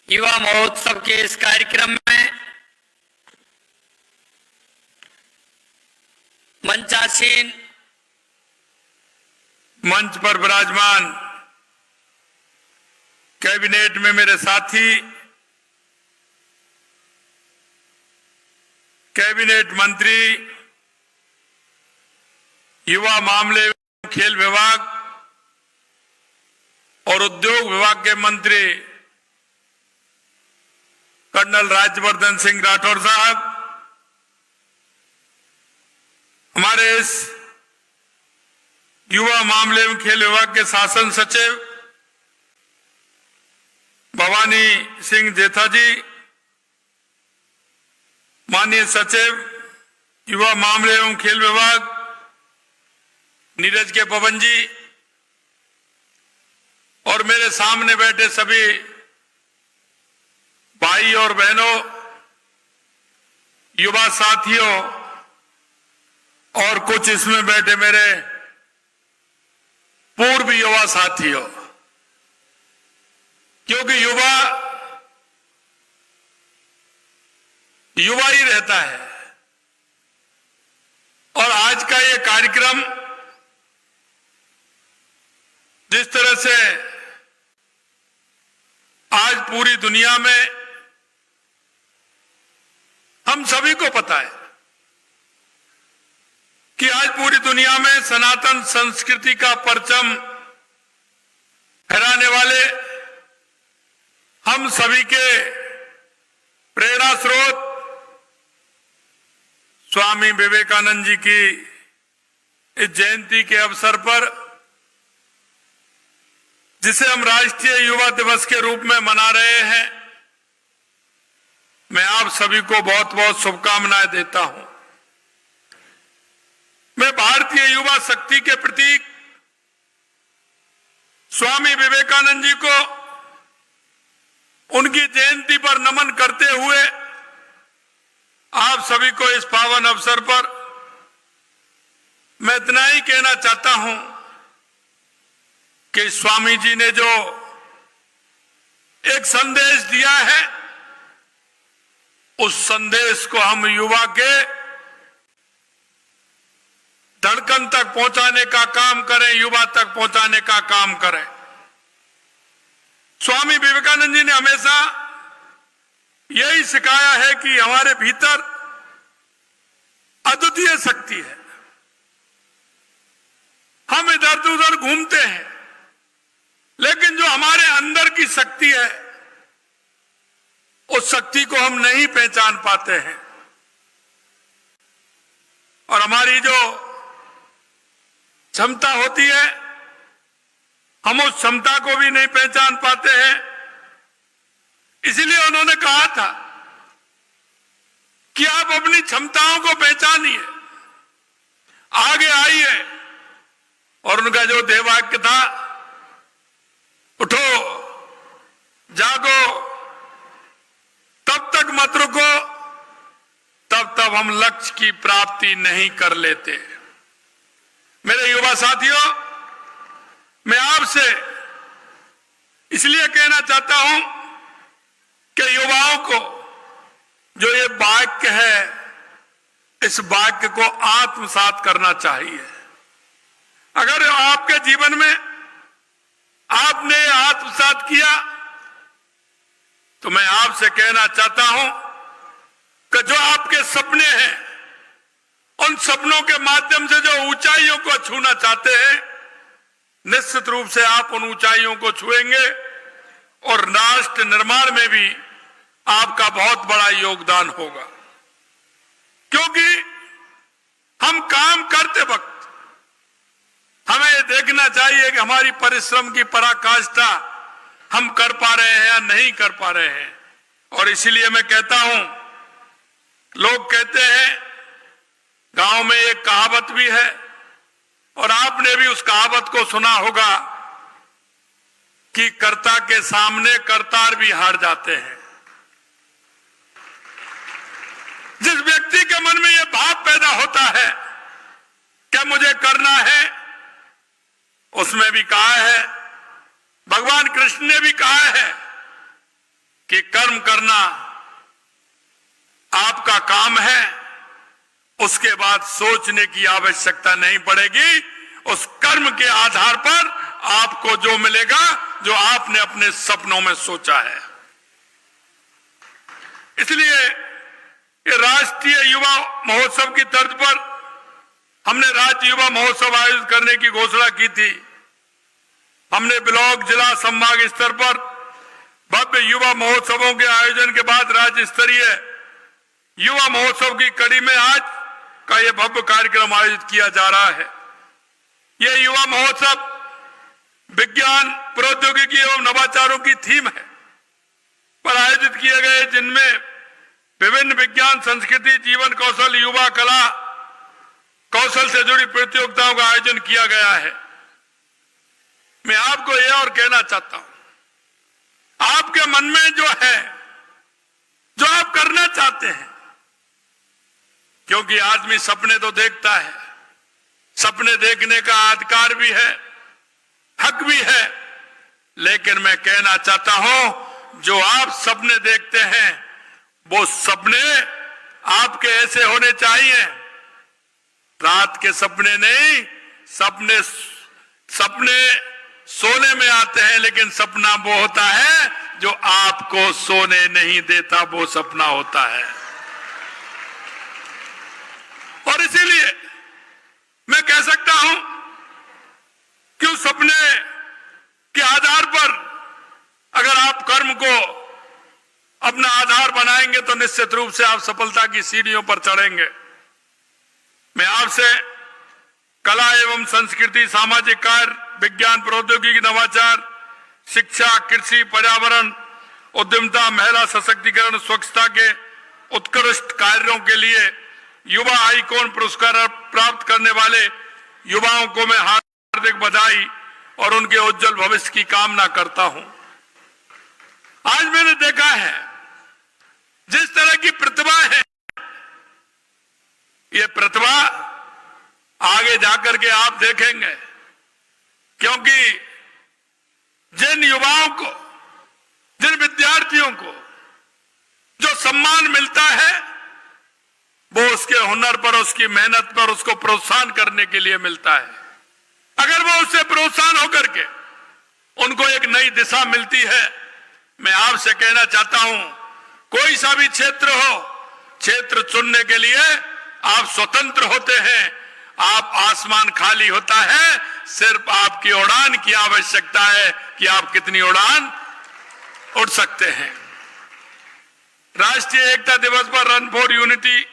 युवा महोत्सव के इस कार्यक्रम में मंचासीन मंच पर विराजमान कैबिनेट में मेरे साथी, कैबिनेट मंत्री, युवा मामले खेल विभाग और उद्योग विभाग के मंत्री कर्नल राज्यवर्धन सिंह राठौर साहब, हमारे इस युवा मामले एवं खेल विभाग के शासन सचिव भवानी सिंह जेठा जी, माननीय सचिव युवा मामले एवं खेल विभाग नीरज के पवन जी और मेरे सामने बैठे सभी भाई और बहनों, युवा साथियों और कुछ इसमें बैठे मेरे पूर्व युवा साथियों, क्योंकि युवा युवा ही रहता है। और आज का ये कार्यक्रम जिस तरह से आज पूरी दुनिया में हम सभी को पता है कि आज पूरी दुनिया में सनातन संस्कृति का परचम फहराने वाले हम सभी के प्रेरणा स्रोत स्वामी विवेकानंद जी की इस जयंती के अवसर पर, जिसे हम राष्ट्रीय युवा दिवस के रूप में मना रहे हैं, मैं आप सभी को बहुत बहुत शुभकामनाएं देता हूं। मैं भारतीय युवा शक्ति के प्रतीक स्वामी विवेकानंद जी को उनकी जयंती पर नमन करते हुए आप सभी को इस पावन अवसर पर मैं इतना ही कहना चाहता हूं कि स्वामी जी ने जो एक संदेश दिया है, उस संदेश को हम युवा के धड़कन तक पहुंचाने का काम करें, युवा तक पहुंचाने का काम करें। स्वामी विवेकानंद जी ने हमेशा यही सिखाया है कि हमारे भीतर अद्वितीय शक्ति है। हम इधर उधर घूमते हैं, लेकिन जो हमारे अंदर की शक्ति है, उस शक्ति को हम नहीं पहचान पाते हैं। और हमारी जो क्षमता होती है, हम उस क्षमता को भी नहीं पहचान पाते हैं। इसलिए उन्होंने कहा था कि आप अपनी क्षमताओं को पहचानिए, आगे आइए। और उनका जो देवाक्य था, उठो जागो, तब तक मत रुको, तब तक हम लक्ष्य की प्राप्ति नहीं कर लेते। मेरे युवा साथियों, मैं आपसे इसलिए कहना चाहता हूं कि युवाओं को जो ये वाक्य है, इस वाक्य को आत्मसात करना चाहिए। अगर आपके जीवन में आपने आत्मसात किया, तो मैं आपसे कहना चाहता हूं कि जो आपके सपने हैं, उन सपनों के माध्यम से जो ऊंचाइयों को छूना चाहते हैं, निश्चित रूप से आप उन ऊंचाइयों को छुएंगे और राष्ट्र निर्माण में भी आपका बहुत बड़ा योगदान होगा। क्योंकि हम काम करते वक्त हमें ये देखना चाहिए कि हमारी परिश्रम की पराकाष्ठा हम कर पा रहे हैं या नहीं कर पा रहे हैं। और इसीलिए मैं कहता हूं, लोग कहते हैं, गांव में एक कहावत भी है और आपने भी उस कहावत को सुना होगा कि कर्ता के सामने करतार भी हार जाते हैं। जिस व्यक्ति के मन में यह भाव पैदा होता है क्या मुझे करना है, उसमें भी कहा है, भगवान कृष्ण ने भी कहा है कि कर्म करना आपका काम है, उसके बाद सोचने की आवश्यकता नहीं पड़ेगी। उस कर्म के आधार पर आपको जो मिलेगा, जो आपने अपने सपनों में सोचा है। इसलिए ये राष्ट्रीय युवा महोत्सव की तर्ज पर हमने राज्य युवा महोत्सव आयोजित करने की घोषणा की थी। हमने ब्लॉक, जिला, संभाग स्तर पर भव्य युवा महोत्सवों के आयोजन के बाद राज्य स्तरीय युवा महोत्सव की कड़ी में आज का यह भव्य कार्यक्रम आयोजित किया जा रहा है। यह युवा महोत्सव विज्ञान, प्रौद्योगिकी एवं नवाचारों की थीम है पर आयोजित किए गए, जिनमें विभिन्न विज्ञान, संस्कृति, जीवन कौशल, युवा कला कौशल से जुड़ी प्रतियोगिताओं का आयोजन किया गया है। मैं आपको यह और कहना चाहता हूं, आपके मन में जो है, जो आप करना चाहते हैं, क्योंकि आदमी सपने तो देखता है, सपने देखने का अधिकार भी है, हक भी है, लेकिन मैं कहना चाहता हूं जो आप सपने देखते हैं वो सपने आपके ऐसे होने चाहिए, रात के सपने नहीं। सपने सोने में आते हैं, लेकिन सपना वो होता है जो आपको सोने नहीं देता, वो सपना होता है। और इसीलिए मैं कह सकता हूं कि उस सपने के आधार पर अगर आप कर्म को अपना आधार बनाएंगे तो निश्चित रूप से आप सफलता की सीढ़ियों पर चढ़ेंगे। मैं आपसे कला एवं संस्कृति, सामाजिक कार्य, विज्ञान, प्रौद्योगिकी, नवाचार, शिक्षा, कृषि, पर्यावरण, उद्यमिता, महिला सशक्तिकरण, स्वच्छता के उत्कृष्ट कार्यों के लिए युवा आइकॉन पुरस्कार प्राप्त करने वाले युवाओं को मैं हार्दिक बधाई और उनके उज्जवल भविष्य की कामना करता हूं। आज मैंने देखा है जिस तरह की प्रतिभा है, ये प्रतिभा आगे जाकर के आप देखेंगे, क्योंकि जिन युवाओं को, जिन विद्यार्थियों को जो सम्मान मिलता है वो उसके हुनर पर, उसकी मेहनत पर, उसको प्रोत्साहन करने के लिए मिलता है। अगर वो उससे प्रोत्साहन होकर के उनको एक नई दिशा मिलती है, मैं आपसे कहना चाहता हूं कोई सा भी क्षेत्र हो, क्षेत्र चुनने के लिए आप स्वतंत्र होते हैं। आप आसमान खाली होता है, सिर्फ आपकी उड़ान की आवश्यकता है कि आप कितनी उड़ान उड़ सकते हैं। राष्ट्रीय एकता दिवस पर रन फॉर यूनिटी,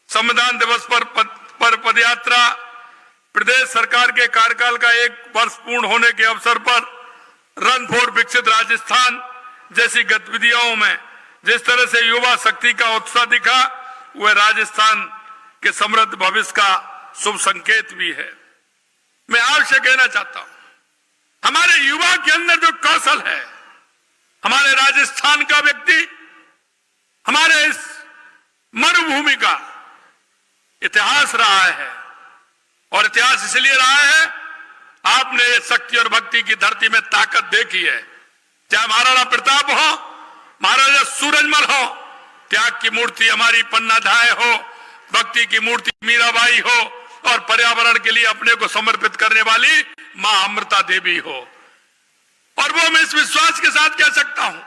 संविधान दिवस पर पदयात्रा, प्रदेश सरकार के कार्यकाल का 1 वर्ष पूर्ण होने के अवसर पर रन फॉर विकसित राजस्थान जैसी गतिविधियों में जिस तरह से युवा शक्ति का उत्साह दिखा, वह राजस्थान के समृद्ध भविष्य का शुभ संकेत भी है। मैं आपसे कहना चाहता हूं, हमारे युवा के अंदर जो कौशल है, हमारे राजस्थान का व्यक्ति, हमारे इस मरुभूमि का इतिहास रहा है, और इतिहास इसलिए रहा है, आपने शक्ति और भक्ति की धरती में ताकत देखी है। चाहे महाराणा प्रताप हो, महाराजा सूरजमल हो, त्याग की मूर्ति हमारी पन्नाधाय हो, भक्ति की मूर्ति मीराबाई हो, और पर्यावरण के लिए अपने को समर्पित करने वाली मां अमृता देवी हो। और वो मैं इस विश्वास के साथ कह सकता हूं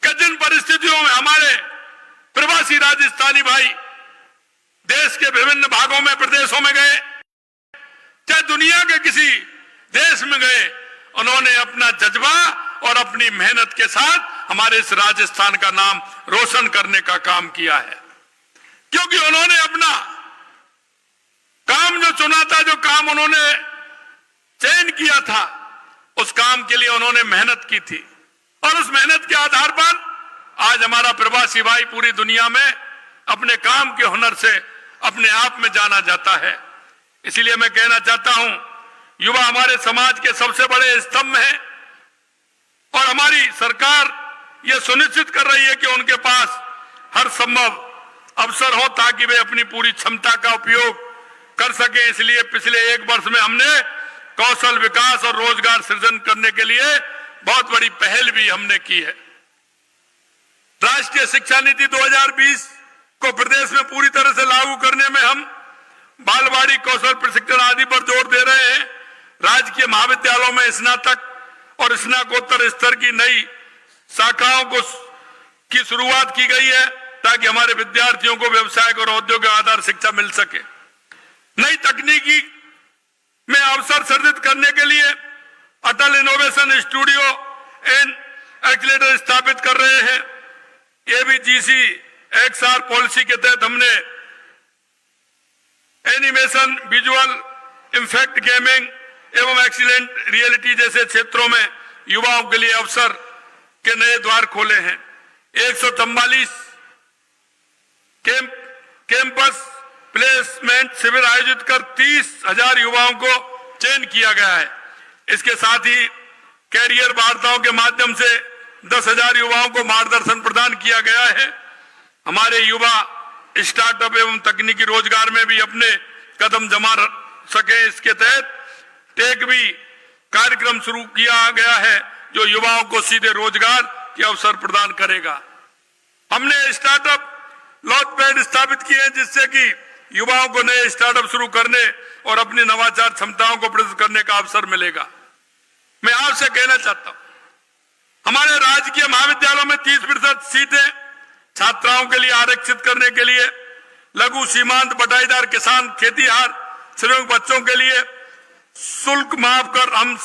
कि जिन परिस्थितियों में हमारे प्रवासी राजस्थानी भाई देश के विभिन्न भागों में, प्रदेशों में गए, चाहे दुनिया के किसी देश में गए, उन्होंने अपना जज्बा और अपनी मेहनत के साथ हमारे इस राजस्थान का नाम रोशन करने का काम किया है। क्योंकि उन्होंने अपना काम जो चुना था, जो काम उन्होंने चयन किया था, उस काम के लिए उन्होंने मेहनत की थी, और उस मेहनत के आधार पर आज हमारा प्रवासी भाई पूरी दुनिया में अपने काम के हुनर से अपने आप में जाना जाता है। इसीलिए मैं कहना चाहता हूं, युवा हमारे समाज के सबसे बड़े स्तंभ हैं, और हमारी सरकार यह सुनिश्चित कर रही है कि उनके पास हर संभव अवसर हो ताकि वे अपनी पूरी क्षमता का उपयोग कर सके। इसलिए पिछले 1 वर्ष में हमने कौशल विकास और रोजगार सृजन करने के लिए बहुत बड़ी पहल भी हमने की है। राष्ट्रीय शिक्षा नीति 2020 को प्रदेश में पूरी तरह से लागू करने में हम बालवाड़ी, कौशल प्रशिक्षण आदि पर जोर दे रहे हैं। राजकीय महाविद्यालयों में स्नातक और स्नातकोत्तर स्तर की नई शाखाओं की शुरुआत की गई है ताकि हमारे विद्यार्थियों को व्यवसायिक और औद्योगिक आधार शिक्षा मिल सके। नई तकनीकी में अवसर सृजित करने के लिए अटल इनोवेशन स्टूडियो एंड एक्सीलरेटर स्थापित कर रहे हैं। एबीजीसी XR पॉलिसी के तहत हमने एनिमेशन, विजुअल इफेक्ट, गेमिंग एवं एक्सीलेंट रियलिटी जैसे क्षेत्रों में युवाओं के लिए अवसर के नए द्वार खोले हैं। 144 कैंपस प्लेसमेंट शिविर आयोजित कर 30,000 युवाओं को चयन किया गया है। इसके साथ ही कैरियर वार्ताओं के माध्यम से 10,000 युवाओं को मार्गदर्शन प्रदान किया गया है। हमारे युवा स्टार्टअप एवं तकनीकी रोजगार में भी अपने कदम जमा सके, इसके तहत टेक भी कार्यक्रम शुरू किया गया है जो युवाओं को सीधे रोजगार के अवसर प्रदान करेगा। हमने स्टार्टअप लॉन्च पैड स्थापित किए हैं जिससे कि युवाओं को नए स्टार्टअप शुरू करने और अपनी नवाचार क्षमताओं को प्रदर्शित करने का अवसर मिलेगा। मैं आपसे कहना चाहता हूं, हमारे राजकीय महाविद्यालयों में 30% सीटें छात्राओं के लिए आरक्षित करने के लिए लघु, सीमांत, बटाईदार, किसान, खेतीहार, श्रमिक बच्चों के लिए शुल्क माफ कर हम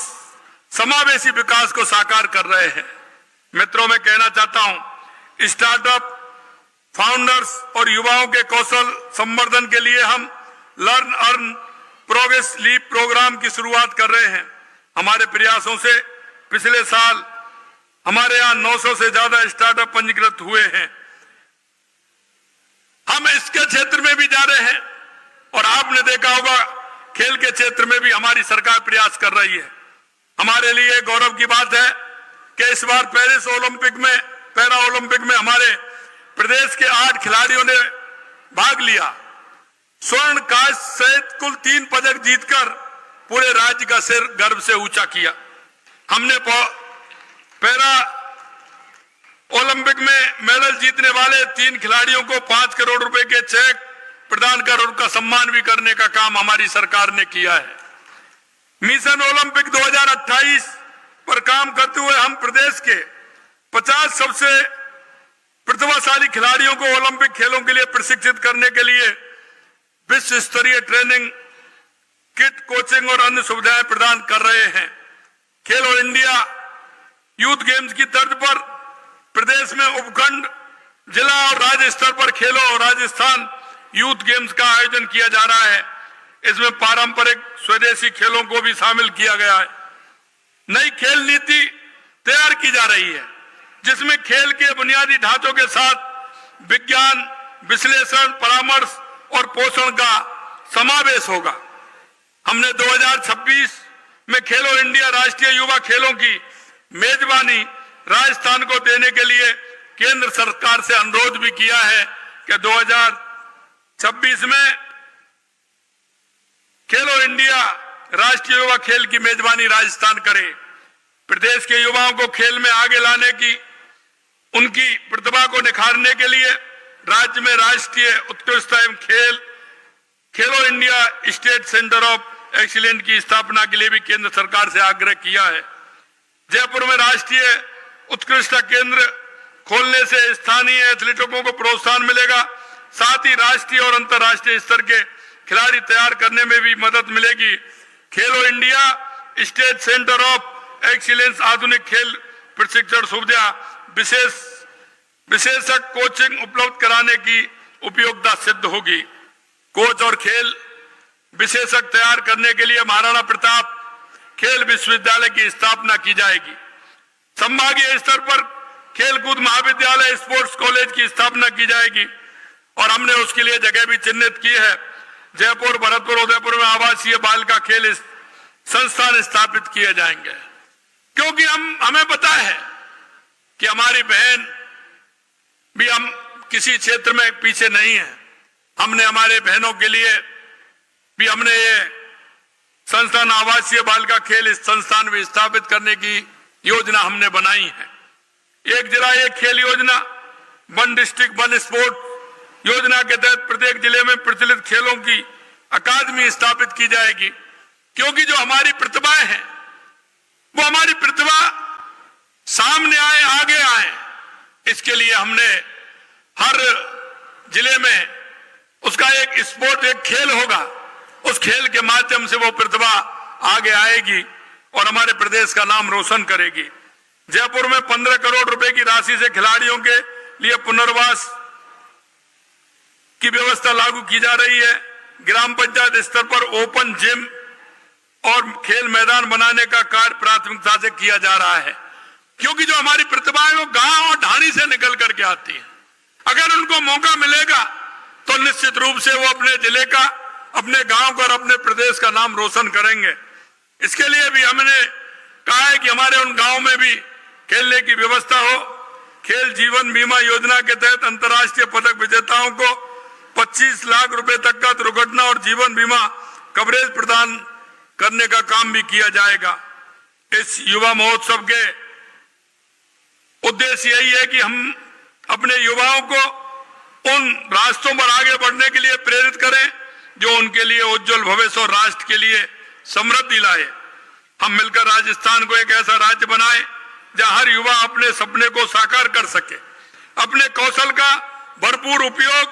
समावेशी विकास को साकार कर रहे हैं। मित्रों, मैं कहना चाहता हूं, स्टार्टअप, फाउंडर्स और युवाओं के कौशल संवर्धन के लिए हम learn earn progress leap programme की शुरुआत कर रहे हैं। हमारे प्रयासों से पिछले साल हमारे यहां 900 से ज्यादा स्टार्टअप पंजीकृत हुए हैं। हम इसके क्षेत्र में भी जा रहे हैं और आपने देखा होगा खेल के क्षेत्र में भी हमारी सरकार प्रयास कर रही है। हमारे लिए गौरव की बात है कि इस बार पेरिस ओलंपिक में, पैरा ओलंपिक में हमारे प्रदेश के 8 खिलाड़ियों ने भाग लिया। स्वर्ण, कांस्य सहित कुल 3 पदक जीतकर पूरे राज्य का सिर गर्व से ऊंचा किया। हमने पैरा ओलंपिक में मेडल जीतने वाले 3 खिलाड़ियों को 5 करोड़ रुपए के चेक प्रदान कर उनका सम्मान भी करने का काम हमारी सरकार ने किया है। मिशन ओलंपिक 2028 पर काम करते हुए हम प्रदेश के 50 सबसे प्रतिभाशाली खिलाड़ियों को ओलंपिक खेलों के लिए प्रशिक्षित करने के लिए विश्व स्तरीय ट्रेनिंग किट, कोचिंग और अन्य सुविधाएं प्रदान कर रहे हैं। खेलो इंडिया यूथ गेम्स की तर्ज पर प्रदेश में उपखंड, जिला और राज्य स्तर पर खेलो और राजस्थान यूथ गेम्स का आयोजन किया जा रहा है। इसमें पारंपरिक स्वदेशी खेलों को भी शामिल किया गया है। नई खेल नीति तैयार की जा रही है जिसमें खेल के बुनियादी ढांचों के साथ विज्ञान, विश्लेषण, परामर्श और पोषण का समावेश होगा। हमने 2026 में खेलो इंडिया राष्ट्रीय युवा खेलों की मेजबानी राजस्थान को देने के लिए केंद्र सरकार से अनुरोध भी किया है कि 2026 में खेलो इंडिया राष्ट्रीय युवा खेल की मेजबानी राजस्थान करे। प्रदेश के युवाओं को खेल में आगे लाने की, उनकी प्रतिभा को निखारने के लिए राज्य में राष्ट्रीय उत्कृष्टता एवं खेलो India state centre of excellence की स्थापना के लिए भी केंद्र सरकार से आग्रह किया है। जयपुर में राष्ट्रीय उत्कृष्टता केंद्र खोलने से स्थानीय एथलीटों को प्रोत्साहन मिलेगा, साथ ही राष्ट्रीय और अंतर्राष्ट्रीय स्तर के खिलाड़ी तैयार करने में भी मदद मिलेगी। खेलो India state centre of excellence आधुनिक खेल प्रशिक्षण सुविधा, विशेषज्ञ कोचिंग उपलब्ध कराने की उपयोगिता सिद्ध होगी। कोच और खेल विशेषज्ञ तैयार करने के लिए महाराणा प्रताप खेल विश्वविद्यालय की स्थापना की जाएगी। संभागीय स्तर पर खेलकूद महाविद्यालय, स्पोर्ट्स कॉलेज की स्थापना की जाएगी और हमने उसके लिए जगह भी चिन्हित की है। जयपुर, भरतपुर, उदयपुर में आवासीय बालिका खेल संस्थान स्थापित किए जाएंगे, क्योंकि हमें पता है कि हमारी बहन भी हम किसी क्षेत्र में पीछे नहीं है। हमने हमारे बहनों के लिए भी हमने ये संस्थान, आवासीय बालिका खेल संस्थान भी स्थापित करने की योजना हमने बनाई है। एक जिला एक खेल योजना वन डिस्ट्रिक्ट वन स्पोर्ट योजना के तहत प्रत्येक जिले में प्रचलित खेलों की अकादमी स्थापित की जाएगी, क्योंकि जो हमारी प्रतिभाएं हैं वो हमारी प्रतिभा सामने आए, आगे आए। इसके लिए हमने हर जिले में उसका एक स्पोर्ट, एक खेल होगा, उस खेल के माध्यम से वो प्रतिभा आगे आएगी और हमारे प्रदेश का नाम रोशन करेगी। जयपुर में 15 करोड़ रुपए की राशि से खिलाड़ियों के लिए पुनर्वास की व्यवस्था लागू की जा रही है। ग्राम पंचायत स्तर पर ओपन जिम और खेल मैदान बनाने का कार्य प्राथमिकता से किया जा रहा है, क्योंकि जो हमारी प्रतिभाएं वो गांव और ढाणी से निकल करके आती है। अगर उनको मौका मिलेगा तो निश्चित रूप से वो अपने जिले का, अपने गांव का और अपने प्रदेश का नाम रोशन करेंगे। इसके लिए भी हमने कहा है कि हमारे उन गांव में भी खेलने की व्यवस्था हो। खेल जीवन बीमा योजना के तहत अंतर्राष्ट्रीय पदक विजेताओं को 25 लाख रुपए तक का दुर्घटना और जीवन बीमा कवरेज प्रदान करने का काम भी किया जाएगा। इस युवा महोत्सव के उद्देश्य यही है कि हम अपने युवाओं को उन रास्तों पर आगे बढ़ने के लिए प्रेरित करें जो उनके लिए उज्जवल भविष्य और राष्ट्र के लिए समृद्धि लाए। हम मिलकर राजस्थान को एक ऐसा राज्य बनाएं जहां हर युवा अपने सपने को साकार कर सके, अपने कौशल का भरपूर उपयोग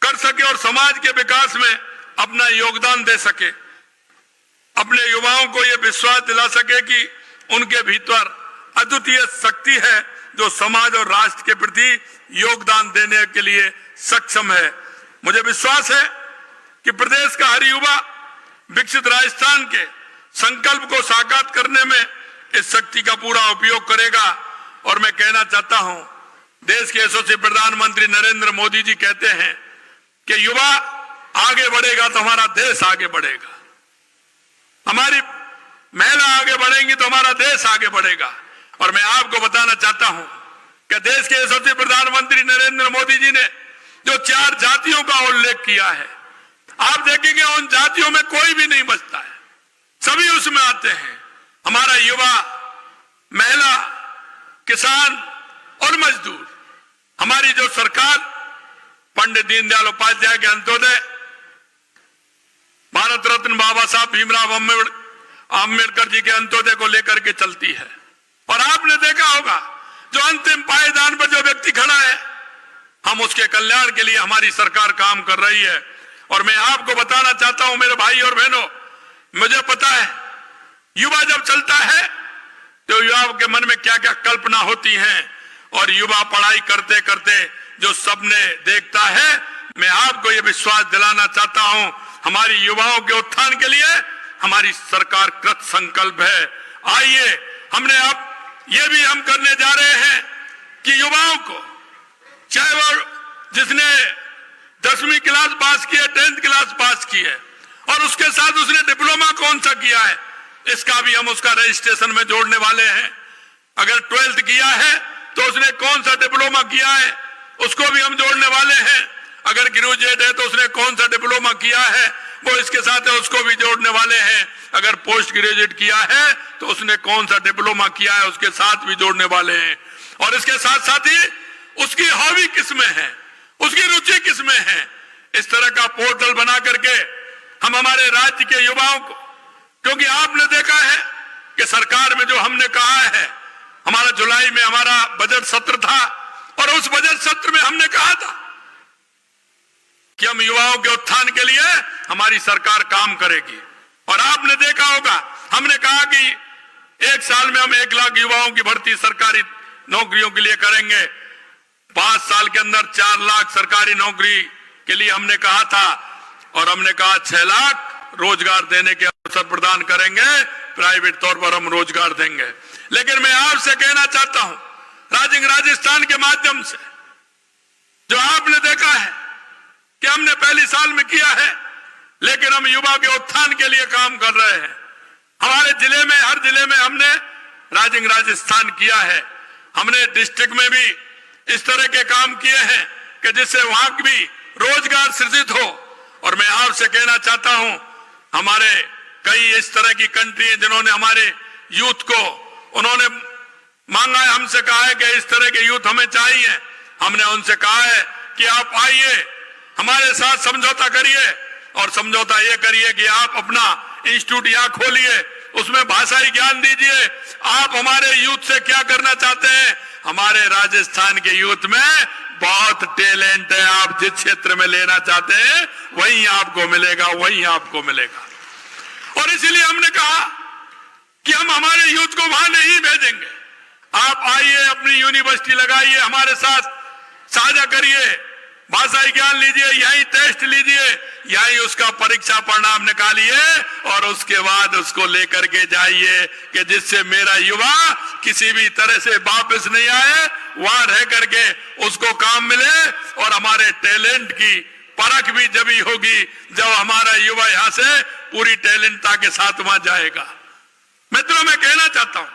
कर सके और समाज के विकास में अपना योगदान दे सके। अपने युवाओं को यह विश्वास दिला सके कि उनके भीतर अद्वितीय शक्ति है जो समाज और राष्ट्र के प्रति योगदान देने के लिए सक्षम है। मुझे विश्वास है कि प्रदेश का हर युवा विकसित राजस्थान के संकल्प को साकार करने में इस शक्ति का पूरा उपयोग करेगा। और मैं कहना चाहता हूं, देश के यशस्वी प्रधानमंत्री नरेंद्र मोदी जी कहते हैं कि युवा आगे बढ़ेगा तो हमारा देश आगे बढ़ेगा, हमारी महिला आगे बढ़ेंगी तो हमारा देश आगे बढ़ेगा। और मैं आपको बताना चाहता हूं कि देश के यशस्वी प्रधानमंत्री नरेंद्र मोदी जी ने जो 4 जातियों का उल्लेख किया है, आप देखेंगे उन जातियों में कोई भी नहीं बचता है, सभी उसमें आते हैं। हमारा युवा, महिला, किसान और मजदूर, हमारी जो सरकार पंडित दीनदयाल उपाध्याय के अंत्योदय, भारत रत्न बाबा साहब भीमराव अम्बेडकर जी के अंत्योदय को लेकर के चलती है। और आपने देखा होगा जो अंतिम पायदान पर जो व्यक्ति खड़ा है, हम उसके कल्याण के लिए हमारी सरकार काम कर रही है। और मैं आपको बताना चाहता हूं मेरे भाई और बहनों, मुझे पता है युवा जब चलता है तो युवाओं के मन में क्या क्या कल्पना होती हैं, और युवा पढ़ाई करते करते जो सपने देखता है, मैं आपको यह विश्वास दिलाना चाहता हूं हमारी युवाओं के उत्थान के लिए हमारी सरकार कृत संकल्प है। आइए हमने अब ये भी हम करने जा रहे हैं कि युवाओं को, चाहे वो जिसने 10वीं क्लास पास की है, 10th क्लास पास की है और उसके साथ उसने डिप्लोमा कौन सा किया है, इसका भी हम उसका रजिस्ट्रेशन में जोड़ने वाले हैं। अगर 12th किया है तो उसने कौन सा डिप्लोमा किया है, उसको भी हम जोड़ने वाले हैं। अगर ग्रेजुएट है तो उसने कौन सा डिप्लोमा किया है, वो इसके साथ है, उसको भी जोड़ने वाले हैं। अगर पोस्ट ग्रेजुएट किया है तो उसने कौन सा डिप्लोमा किया है, उसके साथ भी जोड़ने वाले हैं। और इसके साथ साथ ही उसकी हॉबी किसमें है, उसकी रुचि किसमें है, इस तरह का पोर्टल बना करके हम हमारे राज्य के युवाओं को, क्योंकि आपने देखा है कि सरकार में जो हमने कहा है, हमारा जुलाई में हमारा बजट सत्र था और उस बजट सत्र में हमने कहा था कि हम युवाओं के उत्थान के लिए हमारी सरकार काम करेगी। और आपने देखा होगा हमने कहा कि 1 साल में हम 1 लाख युवाओं की भर्ती सरकारी नौकरियों के लिए करेंगे। 5 साल के अंदर 4 लाख सरकारी नौकरी के लिए हमने कहा था, और हमने कहा 6 लाख रोजगार देने के अवसर प्रदान करेंगे, प्राइवेट तौर पर हम रोजगार देंगे। लेकिन मैं आपसे कहना चाहता हूं, राजस्थान के माध्यम से जो आपने देखा है कि हमने पहले साल में किया है, लेकिन हम युवा के उत्थान के लिए काम कर रहे हैं। हमारे जिले में, हर जिले में हमने राजस्थान किया है। हमने डिस्ट्रिक्ट में भी इस तरह के काम किए हैं कि जिससे वहां भी रोजगार सृजित हो। और मैं आपसे कहना चाहता हूं, हमारे कई इस तरह की कंट्री है जिन्होंने हमारे यूथ को, उन्होंने मांगा है, हमसे कहा है कि इस तरह के यूथ हमें चाहिए। हमने उनसे कहा है कि आप आइए, हमारे साथ समझौता करिए, और समझौता ये करिए कि आप अपना इंस्टीट्यूट यहां खोलिए, उसमें भाषाई ज्ञान दीजिए। आप हमारे यूथ से क्या करना चाहते हैं? हमारे राजस्थान के यूथ में बहुत टैलेंट है, आप जिस क्षेत्र में लेना चाहते हैं वहीं आपको मिलेगा, वहीं आपको मिलेगा। और इसीलिए हमने कहा कि हम हमारे यूथ को वहां नहीं भेजेंगे। आप आइए, अपनी यूनिवर्सिटी लगाइए, हमारे साथ साझा करिए, भाषाई ज्ञान लीजिए, यही टेस्ट लीजिए, यही उसका परीक्षा परिणाम निकालिए, और उसके बाद उसको लेकर के जाइए कि जिससे मेरा युवा किसी भी तरह से वापस नहीं आए, वहां रह करके उसको काम मिले। और हमारे टैलेंट की परख भी जब ही होगी जब हमारा युवा यहां से पूरी टैलेंटता के साथ वहां जाएगा। मित्रों, मैं कहना चाहता हूं,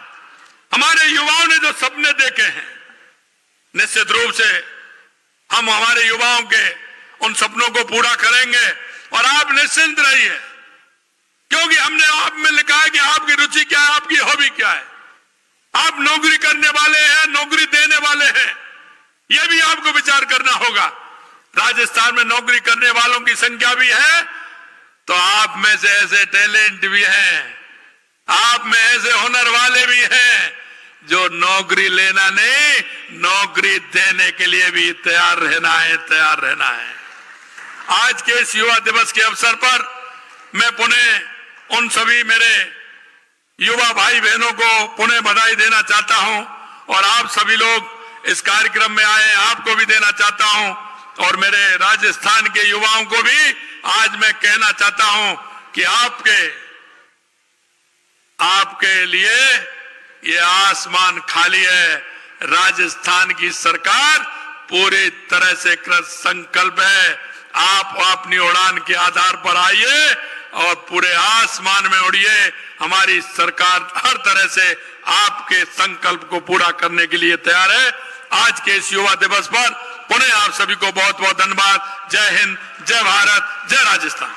हमारे युवाओं ने जो सपने देखे हैं, निश्चित रूप से हम हमारे युवाओं के उन सपनों को पूरा करेंगे। और आप निश्चिंत रहिए, क्योंकि हमने आप में लिखा है कि आपकी रुचि क्या है, आपकी हॉबी क्या है। आप नौकरी करने वाले हैं, नौकरी देने वाले हैं, यह भी आपको विचार करना होगा। राजस्थान में नौकरी करने वालों की संख्या भी है, तो आप में से ऐसे टैलेंट भी हैं, आप में ऐसे हुनर वाले भी हैं जो नौकरी लेना नहीं, नौकरी देने के लिए भी तैयार रहना है, तैयार रहना है। आज के इस युवा दिवस के अवसर पर मैं पुनः उन सभी मेरे युवा भाई बहनों को पुनः बधाई देना चाहता हूं, और आप सभी लोग इस कार्यक्रम में आए, आपको भी देना चाहता हूं। और मेरे राजस्थान के युवाओं को भी आज मैं कहना चाहता हूं कि आपके लिए ये आसमान खाली है। राजस्थान की सरकार पूरी तरह से कृत संकल्प है। आप अपनी उड़ान के आधार पर आइए और पूरे आसमान में उड़िए। हमारी सरकार हर तरह से आपके संकल्प को पूरा करने के लिए तैयार है। आज के इस युवा दिवस पर पुनः आप सभी को बहुत बहुत धन्यवाद। जय हिंद, जय भारत, जय राजस्थान।